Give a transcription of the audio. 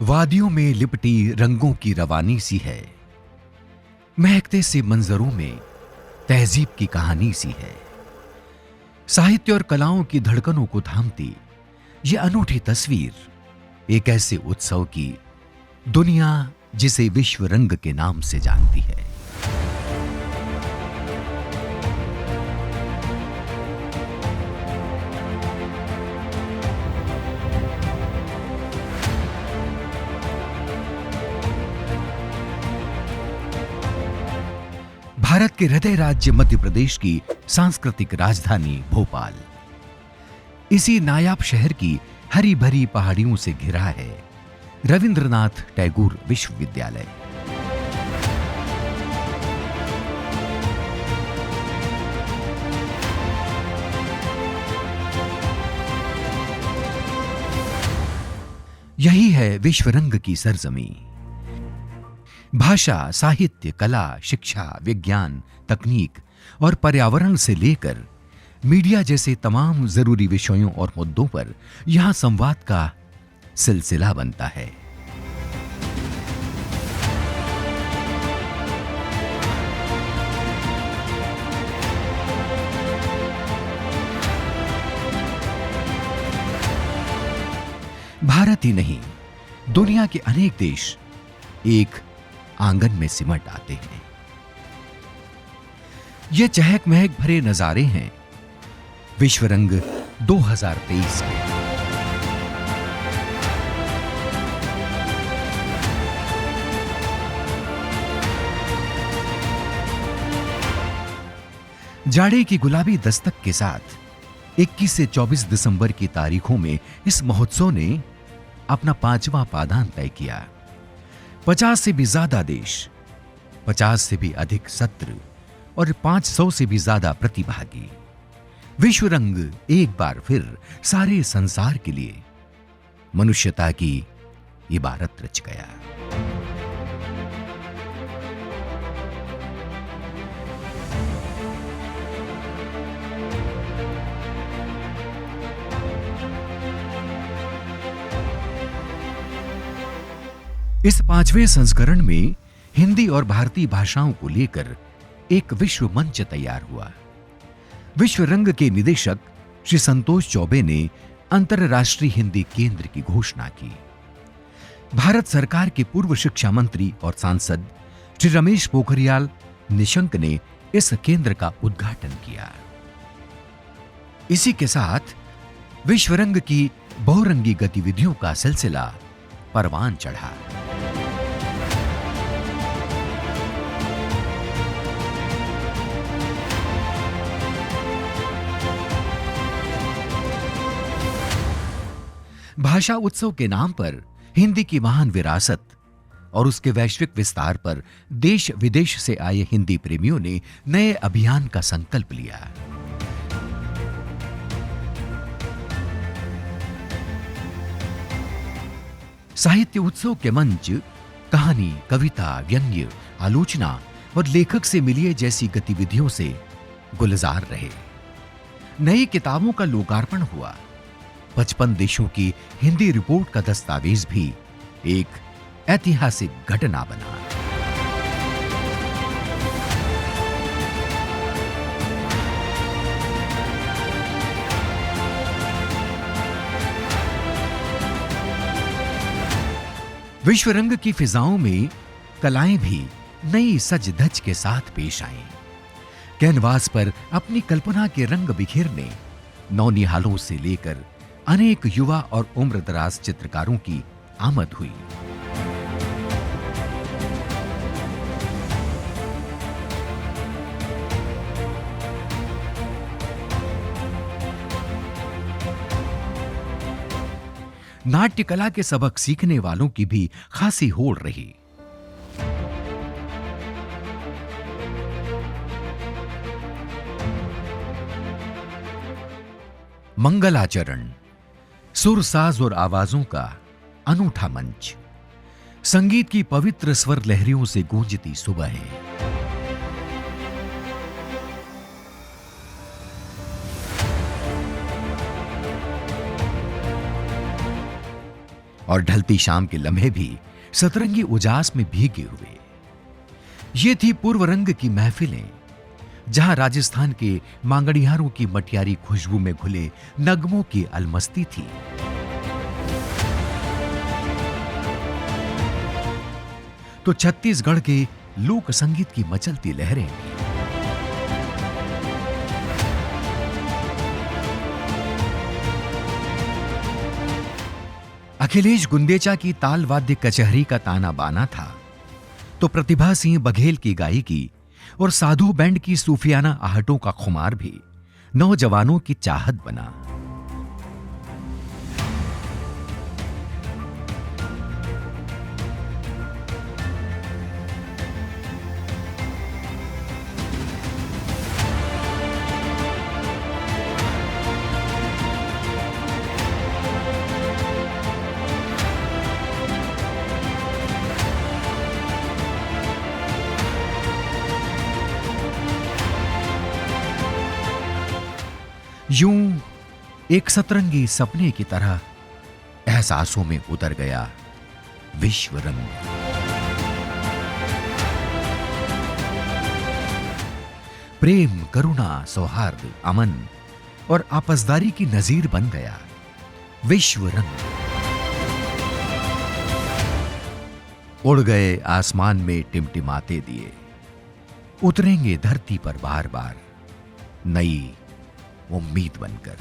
वादियों में लिपटी रंगों की रवानी सी है, महकते से मंजरों में तहजीब की कहानी सी है। साहित्य और कलाओं की धड़कनों को थामती ये अनूठी तस्वीर एक ऐसे उत्सव की, दुनिया जिसे विश्व रंग के नाम से जानती है। भारत के हृदय राज्य मध्य प्रदेश की सांस्कृतिक राजधानी भोपाल, इसी नायाब शहर की हरी भरी पहाड़ियों से घिरा है रविंद्रनाथ टैगोर विश्वविद्यालय। यही है विश्व रंग की सरजमी। भाषा, साहित्य, कला, शिक्षा, विज्ञान, तकनीक और पर्यावरण से लेकर मीडिया जैसे तमाम जरूरी विषयों और मुद्दों पर यहां संवाद का सिलसिला बनता है। भारत ही नहीं, दुनिया के अनेक देश एक आंगन में सिमट आते हैं। ये चहक महक भरे नजारे हैं विश्व रंग 2023 के। जाड़े की गुलाबी दस्तक के साथ 21 से 24 दिसंबर की तारीखों में इस महोत्सव ने अपना 5वां पादान तय किया। 50 से भी ज्यादा देश, 50 से भी अधिक सत्र और 500 से भी ज्यादा प्रतिभागी। विश्व रंग एक बार फिर सारे संसार के लिए मनुष्यता की इबारत रच गया। इस 5वें संस्करण में हिंदी और भारतीय भाषाओं को लेकर एक विश्व मंच तैयार हुआ। विश्व रंग के निदेशक श्री संतोष चौबे ने अंतरराष्ट्रीय हिंदी केंद्र की घोषणा की। भारत सरकार के पूर्व शिक्षा मंत्री और सांसद श्री रमेश पोखरियाल निशंक ने इस केंद्र का उद्घाटन किया। इसी के साथ विश्व रंग की बहुरंगी गतिविधियों का सिलसिला परवान चढ़ा। भाषा उत्सव के नाम पर हिंदी की महान विरासत और उसके वैश्विक विस्तार पर देश विदेश से आए हिंदी प्रेमियों ने नए अभियान का संकल्प लिया। साहित्य उत्सव के मंच कहानी, कविता, व्यंग्य, आलोचना और लेखक से मिलिए जैसी गतिविधियों से गुलजार रहे। नई किताबों का लोकार्पण हुआ। 55 देशों की हिंदी रिपोर्ट का दस्तावेज भी एक ऐतिहासिक घटना बना। विश्व रंग की फिजाओं में कलाएं भी नई सज धज के साथ पेश आईं। कैनवास पर अपनी कल्पना के रंग बिखेरने नौनिहालों से लेकर अनेक युवा और उम्रदराज चित्रकारों की आमद हुई। नाट्य कला के सबक सीखने वालों की भी खासी होड़ रही। मंगलाचरण, सुर, साज और आवाजों का अनूठा मंच, संगीत की पवित्र स्वर लहरियों से गूंजती सुबह। और ढलती शाम के लम्हे भी सतरंगी उजास में भीगे हुए। ये थी पूर्व रंग की महफिलें, जहां राजस्थान के मांगड़ियारों की मटियारी खुशबू में घुले नगमों की अलमस्ती थी। तो छत्तीसगढ़ के लोक संगीत की मचलती लहरें भी। अखिलेश गुंदेचा की ताल वाद्य कचहरी का ताना बाना था, तो प्रतिभा सिंह बघेल की गायकी और साधु बैंड की सूफियाना आहटों का खुमार भी नौजवानों की चाहत बना। यूं एक सतरंगी सपने की तरह एहसासों में उतर गया विश्व रंग। प्रेम, करुणा, सौहार्द, अमन और आपसदारी की नजीर बन गया विश्व रंग। उड़ गए आसमान में टिमटिमाते दिए, उतरेंगे धरती पर बार बार नई उम्मीद बनकर।